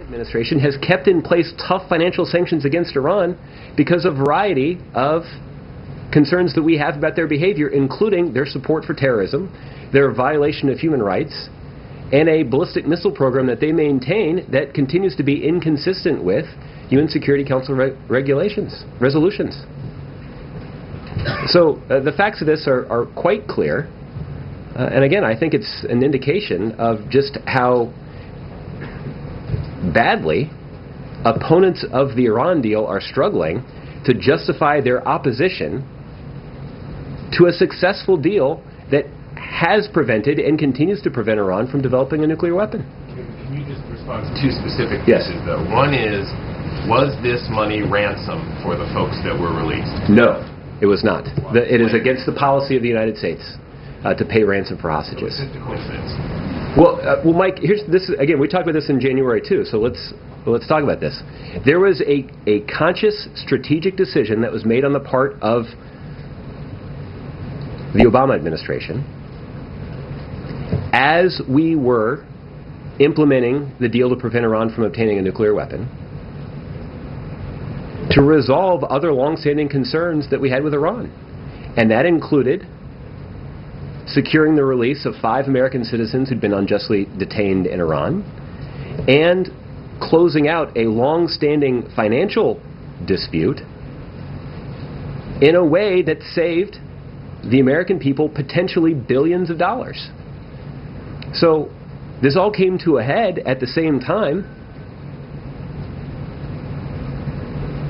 administration has kept in place tough financial sanctions against Iran because of a variety of concerns that we have about their behavior, including their support for terrorism, their violation of human rights, and a ballistic missile program that they maintain that continues to be inconsistent with UN Security Council resolutions. So the facts of this are quite clear. And again, I think it's an indication of just how badly opponents of the Iran deal are struggling to justify their opposition to a successful deal that has prevented and continues to prevent Iran from developing a nuclear weapon. Can you just respond to two specific Yes. pieces, though? One is, was this money ransom for the folks that were released? No, it was not. It is against the policy of the United States to pay ransom for hostages. So it's just a coincidence. Well, Mike, here's this again. We talked about this in January too. So let's talk about this. There was a conscious, strategic decision that was made on the part of the Obama administration as we were implementing the deal to prevent Iran from obtaining a nuclear weapon, to resolve other long-standing concerns that we had with Iran. And that included securing the release of 5 American citizens who'd been unjustly detained in Iran, and closing out a long-standing financial dispute in a way that saved the American people potentially billions of dollars. So this all came to a head at the same time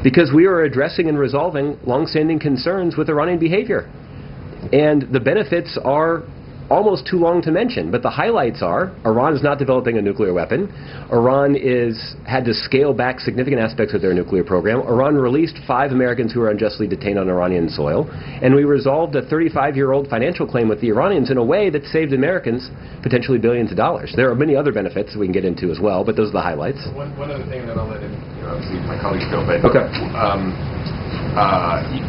because we were addressing and resolving long-standing concerns with Iranian behavior. And the benefits are almost too long to mention, but the highlights are Iran is not developing a nuclear weapon. Iran had to scale back significant aspects of their nuclear program. Iran released 5 Americans who were unjustly detained on Iranian soil. And we resolved a 35-year-old financial claim with the Iranians in a way that saved Americans potentially billions of dollars. There are many other benefits that we can get into as well, but those are the highlights. One other thing, and then I'll let obviously my colleagues go, but okay.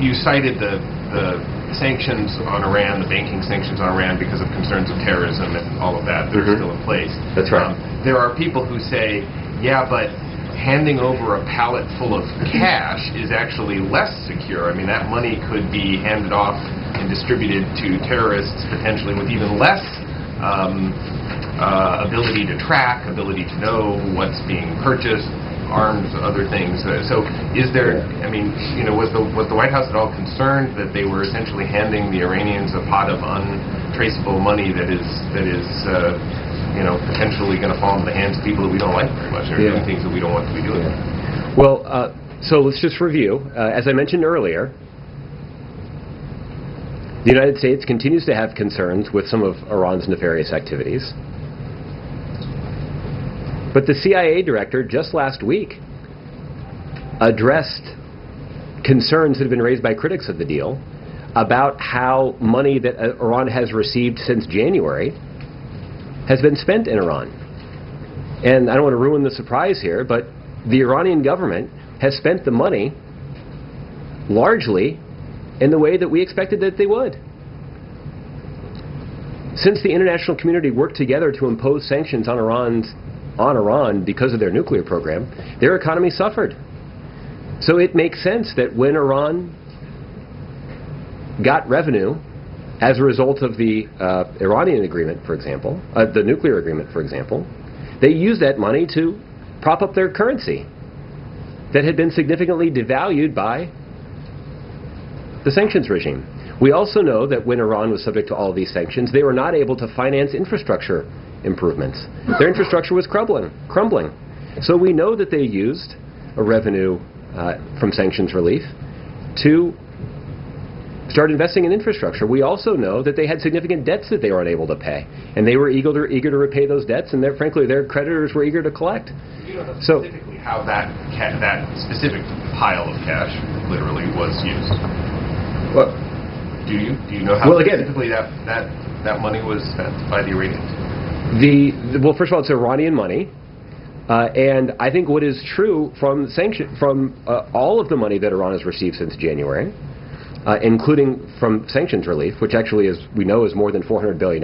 You cited the sanctions on Iran, the banking sanctions on Iran, because of concerns of terrorism and all of that. They're still in place. That's right. There are people who say, yeah, but handing over a pallet full of cash is actually less secure. I mean, that money could be handed off and distributed to terrorists potentially with even less ability to track, ability to know what's being purchased, arms, other things. So is there, I mean, was the White House at all concerned that they were essentially handing the Iranians a pot of untraceable money that is potentially going to fall into the hands of people that we don't like very much? They're doing things that we don't want to be doing. Well, so let's just review. As I mentioned earlier, the United States continues to have concerns with some of Iran's nefarious activities. But the CIA director just last week addressed concerns that have been raised by critics of the deal about how money that Iran has received since January has been spent in Iran. And I don't want to ruin the surprise here, but the Iranian government has spent the money largely in the way that we expected that they would. Since the international community worked together to impose sanctions on Iran because of their nuclear program, their economy suffered. So it makes sense that when Iran got revenue as a result of the Iranian agreement, for example, the nuclear agreement, for example, they used that money to prop up their currency that had been significantly devalued by the sanctions regime. We also know that when Iran was subject to all of these sanctions, they were not able to finance infrastructure improvements. Their infrastructure was crumbling. So we know that they used a revenue from sanctions relief to start investing in infrastructure. We also know that they had significant debts that they were unable to pay, and they were eager to repay those debts, and frankly their creditors were eager to collect. You don't know specifically how that specific pile of cash literally was used. Well, do you know how specifically that money was spent by the Iranians? Well, first of all, it's Iranian money, and I think what is true from all of the money that Iran has received since January including from sanctions relief, which actually is, we know, is more than $400 billion.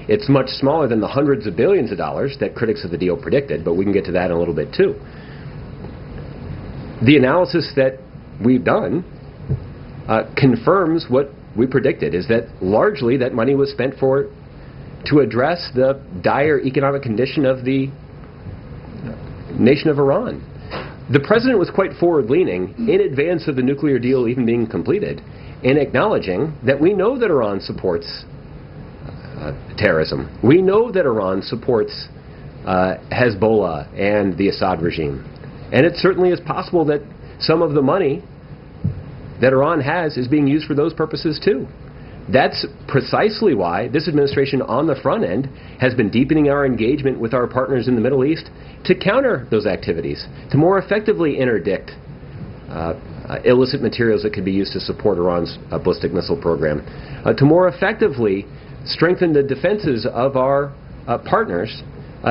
It's much smaller than the hundreds of billions of dollars that critics of the deal predicted, but we can get to that in a little bit too. The analysis that we've done confirms what we predicted, is that largely that money was spent to address the dire economic condition of the nation of Iran. The president was quite forward-leaning in advance of the nuclear deal even being completed, in acknowledging that we know that Iran supports terrorism. We know that Iran supports Hezbollah and the Assad regime. And it certainly is possible that some of the money that Iran has is being used for those purposes too. That's precisely why this administration on the front end has been deepening our engagement with our partners in the Middle East to counter those activities, to more effectively interdict illicit materials that could be used to support Iran's ballistic missile program, to more effectively strengthen the defenses of our partners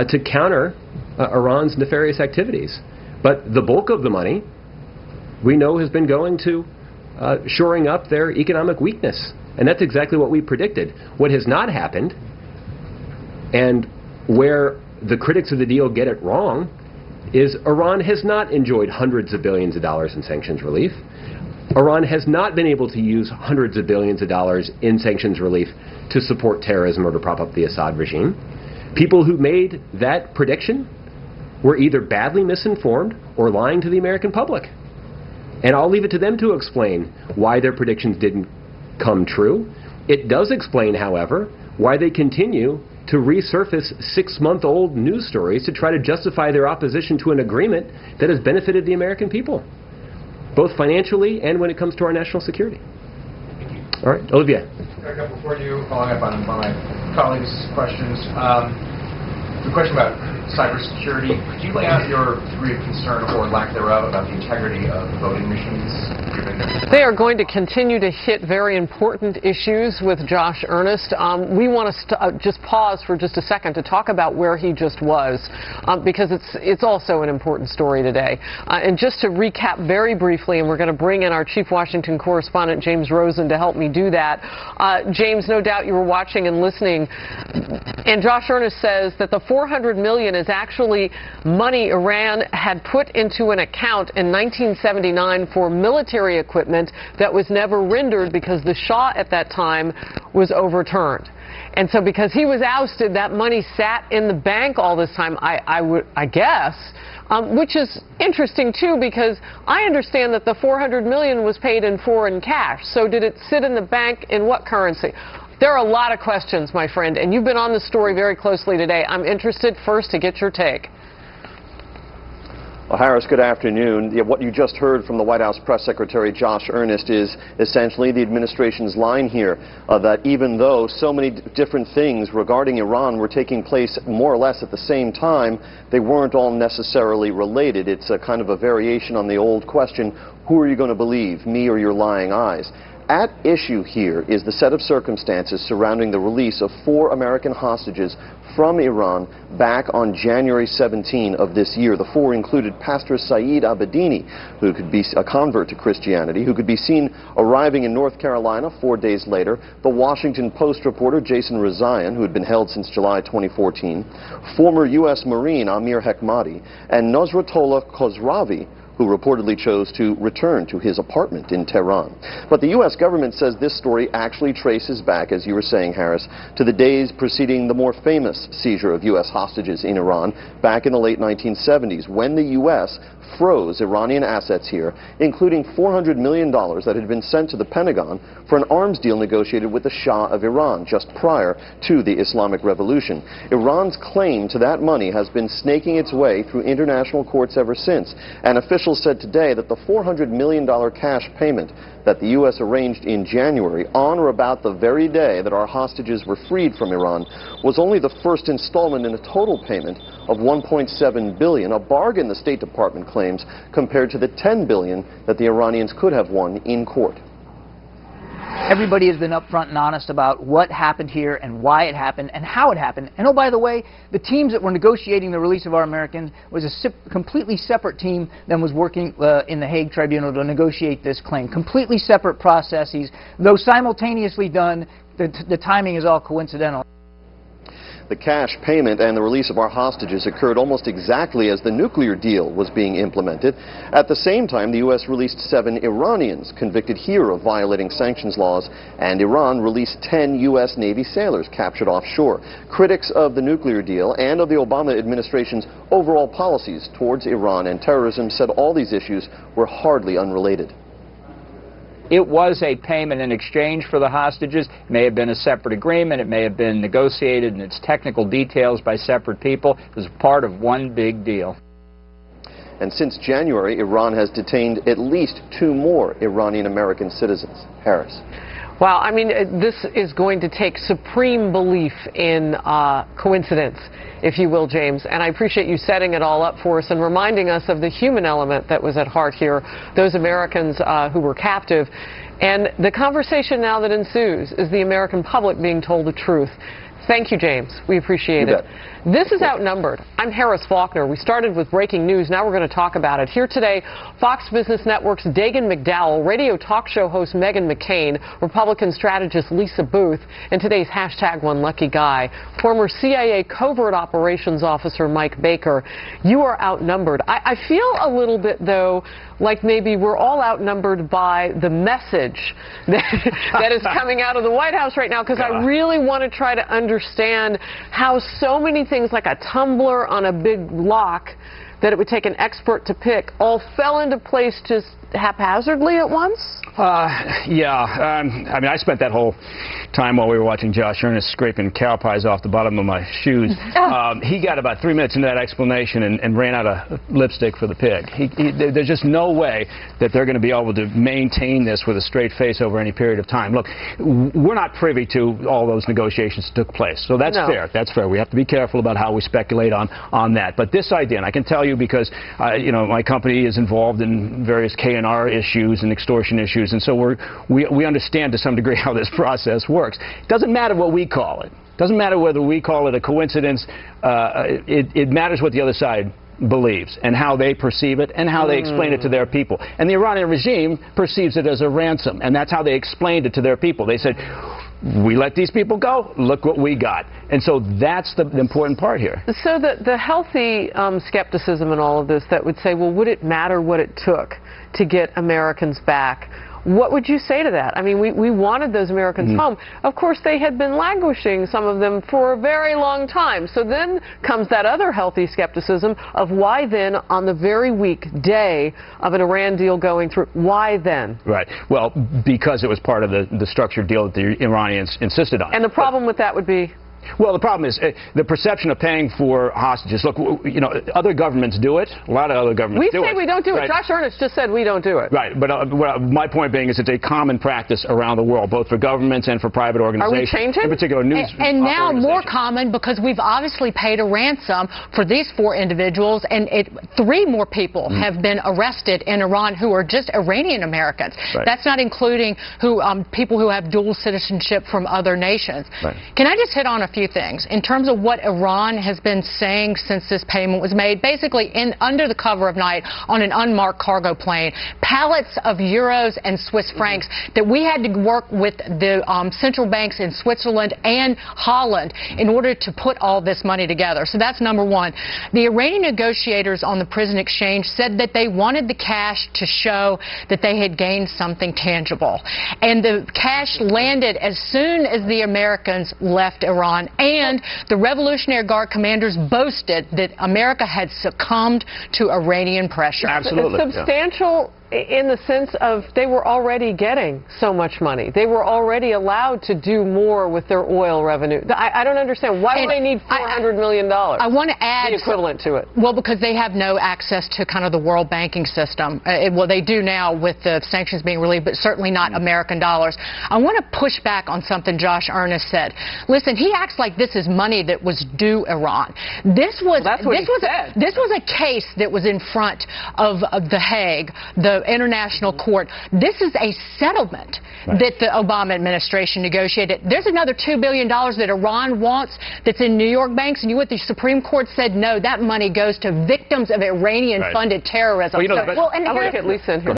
to counter Iran's nefarious activities. But the bulk of the money, we know, has been going to shoring up their economic weakness. And that's exactly what we predicted. What has not happened, and where the critics of the deal get it wrong, is Iran has not enjoyed hundreds of billions of dollars in sanctions relief. Iran has not been able to use hundreds of billions of dollars in sanctions relief to support terrorism or to prop up the Assad regime. People who made that prediction were either badly misinformed or lying to the American public. And I'll leave it to them to explain why their predictions didn't come true. It does explain, however, why they continue to resurface 6-month-old news stories to try to justify their opposition to an agreement that has benefited the American people, both financially and when it comes to our national security. All right, Olivia. A couple for you, following up on my colleagues' questions. The question about cybersecurity, could you lay out your degree of concern or lack thereof about the integrity of voting machines? They are going to continue to hit very important issues with Josh Earnest. We want to just pause for just a second to talk about where he just was, because it's also an important story today. And just to recap very briefly, and we're going to bring in our Chief Washington correspondent, James Rosen, to help me do that. James, no doubt you were watching and listening. And Josh Earnest says that the $400 million is actually money Iran had put into an account in 1979 for military equipment that was never rendered because the Shah at that time was overturned. And so because he was ousted, that money sat in the bank all this time, I guess, which is interesting too, because I understand that the $400 million was paid in foreign cash. So did it sit in the bank in what currency? There are a lot of questions, my friend, and you've been on the story very closely today. I'm interested first to get your take. Well, Harris, good afternoon. What you just heard from the White House Press Secretary Josh Earnest is essentially the administration's line here, that even though so many different things regarding Iran were taking place more or less at the same time, they weren't all necessarily related. It's a kind of a variation on the old question, who are you going to believe, me or your lying eyes? At issue here is the set of circumstances surrounding the release of 4 American hostages from Iran back on January 17 of this year. The 4 included Pastor Saeed Abedini, who could be a convert to Christianity, who could be seen arriving in North Carolina 4 days later, the Washington Post reporter Jason Rezaian, who had been held since July 2014, former U.S. Marine Amir Hekmati, and Nosratollah Khosravi, who reportedly chose to return to his apartment in Tehran. But the U.S. government says this story actually traces back, as you were saying, Harris, to the days preceding the more famous seizure of U.S. hostages in Iran back in the late 1970s, when the U.S. froze Iranian assets here, including $400 million that had been sent to the Pentagon for an arms deal negotiated with the Shah of Iran just prior to the Islamic Revolution. Iran's claim to that money has been snaking its way through international courts ever since, and officials said today that the $400 million cash payment that the U.S. arranged in January, on or about the very day that our hostages were freed from Iran, was only the first installment in a total payment of $1.7 billion, a bargain, the State Department claims, compared to the $10 billion that the Iranians could have won in court. Everybody has been upfront and honest about what happened here and why it happened and how it happened. And oh, by the way, the teams that were negotiating the release of our Americans was a completely separate team than was working in the Hague Tribunal to negotiate this claim. Completely separate processes, though simultaneously done. The timing is all coincidental. The cash payment and the release of our hostages occurred almost exactly as the nuclear deal was being implemented. At the same time, the U.S. released 7 Iranians convicted here of violating sanctions laws, and Iran released 10 U.S. Navy sailors captured offshore. Critics of the nuclear deal and of the Obama administration's overall policies towards Iran and terrorism said all these issues were hardly unrelated. It was a payment in exchange for the hostages. It may have been a separate agreement. It may have been negotiated in its technical details by separate people. It was part of one big deal. And since January, Iran has detained at least 2 more Iranian-American citizens. Harris. Wow, I mean, this is going to take supreme belief in coincidence, if you will, James. And I appreciate you setting it all up for us and reminding us of the human element that was at heart here, those Americans who were captive. And the conversation now that ensues is the American public being told the truth. Thank you, James. We appreciate it. This is Outnumbered. I'm Harris Faulkner. We started with breaking news. Now we're going to talk about it. Here today, Fox Business Network's Dagan McDowell, radio talk show host Meghan McCain, Republican strategist Lisa Booth, and today's #OneLuckyGuy, former CIA covert operations officer Mike Baker. You are outnumbered. I feel a little bit, though, like maybe we're all outnumbered by the message that is coming out of the White House right now, because I really want to try to understand how so many things like a tumbler on a big lock that it would take an expert to pick all fell into place just haphazardly at once? Yeah. I mean, I spent that whole time while we were watching Josh Earnest scraping cow pies off the bottom of my shoes. He got about 3 minutes into that explanation and ran out of lipstick for the pig. There's just no way that they're going to be able to maintain this with a straight face over any period of time. Look, we're not privy to all those negotiations that took place, so that's fair. That's fair. We have to be careful about how we speculate on that. But this idea, and I can tell you because you know, my company is involved in various K&R issues and extortion issues, and so we understand to some degree how this process works. It doesn't matter what we call it. It doesn't matter whether we call it a coincidence. It matters what the other side believes and how they perceive it and how they explain it to their people. And the Iranian regime perceives it as a ransom, and that's how they explained it to their people. They said, we let these people go, look what we got. And so that's the important part here. So the healthy skepticism in all of this that would say, well, would it matter what it took to get Americans back? What would you say to that? I mean, we wanted those Americans home. Of course, they had been languishing, some of them, for a very long time. So then comes that other healthy skepticism of why then, on the very weak day of an Iran deal going through, why then? Right. Well, because it was part of the structured deal that the Iranians insisted on. And the problem with that would be? Well, the problem is the perception of paying for hostages. Look, you know, other governments do it. A lot of other governments do it. We say we don't do it. Josh Earnest just said we don't do it. Right. But my point being is it's a common practice around the world, both for governments and for private organizations. Are we changing? In particular, news and now more common because we've obviously paid a ransom for these 4 individuals, and 3 more people have been arrested in Iran who are just Iranian Americans. Right. That's not including people who have dual citizenship from other nations. Right. Can I just hit on a few things in terms of what Iran has been saying since this payment was made? Basically, under the cover of night on an unmarked cargo plane, pallets of euros and Swiss francs that we had to work with the central banks in Switzerland and Holland in order to put all this money together. So that's number one. The Iranian negotiators on the prison exchange said that they wanted the cash to show that they had gained something tangible. And the cash landed as soon as the Americans left Iran. And the Revolutionary Guard commanders boasted that America had succumbed to Iranian pressure. Absolutely. Substantial in the sense of they were already getting so much money. They were already allowed to do more with their oil revenue. I don't understand. Why do they need $400 million? I want to add the equivalent to it. Well, because they have no access to kind of the world banking system. Well, they do now with the sanctions being relieved, but certainly not American dollars. I want to push back on something Josh Earnest said. Listen, he acts like this is money that was due Iran. This was a case that was in front of the Hague, the the international court. This is a settlement that the Obama administration negotiated. There's another $2 billion that Iran wants that's in New York banks, and the Supreme Court said no, that money goes to victims of Iranian-funded terrorism. Well, and I want to get Lisa in here.